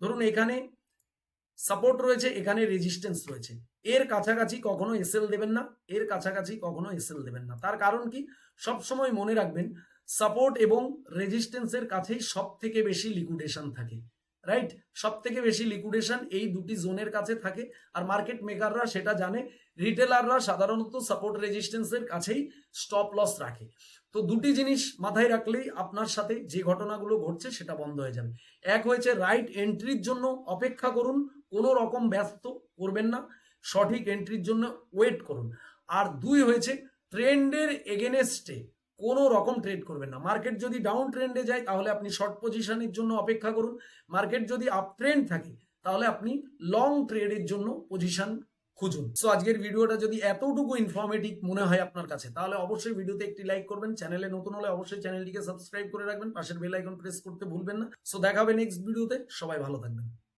ধরুন এখানে সাপোর্ট রয়েছে, এখানে রেজিস্ট্যান্স রয়েছে, এর কাছাকাছি কখনো এসএল দেবেন না, এর কাছাকাছি কখনো এসএল দেবেন না। তার কারণ কি, সব সময় মনে রাখবেন সাপোর্ট এবং রেজিস্ট্যান্সের কাছেই সব থেকে বেশি লিকুইডেশন থাকে, রাইট? সব থেকে বেশি লিকুইডেশন এই দুটি জোনের কাছে থাকে, আর মার্কেট মেকাররা সেটা জানে। রিটেলাররা সাধারণত সাপোর্ট রেজিস্ট্যান্সের কাছেই স্টপ লস রাখে। তো দুটি জিনিস মাথায় রাখলেই আপনার সাথে যে ঘটনাগুলো ঘটছে সেটা বন্ধ হয়ে যাবে। এক হয়েছে রাইট এন্ট্রির জন্য অপেক্ষা করুন, কোনো রকম ব্যস্ত করবেন না, সঠিক এন্ট্রির জন্য ওয়েট করুন। আর দুই হয়েছে ট্রেন্ডের এগেনেস্টে কোনো রকম ট্রেড করবেন না। মার্কেট যদি ডাউন ট্রেন্ডে যায় তাহলে আপনি শর্ট পজিশনের জন্য অপেক্ষা করুন, মার্কেট যদি আপ ট্রেন্ড থাকে তাহলে আপনি লং ট্রেডের জন্য পজিশন খুঁজুন। সো আজকের ভিডিওটা যদি এতটুকু ইনফরমেটিভ মনে হয় আপনার কাছে, তাহলে অবশ্যই ভিডিওতে একটি লাইক করবেন, চ্যানেলে নতুন হলে অবশ্যই চ্যানেলটিকে সাবস্ক্রাইব করে রাখবেন, পাশের বেল আইকন প্রেস করতে ভুলবেন না। সো দেখা হবে নেক্সট ভিডিওতে, সবাই ভালো থাকবেন।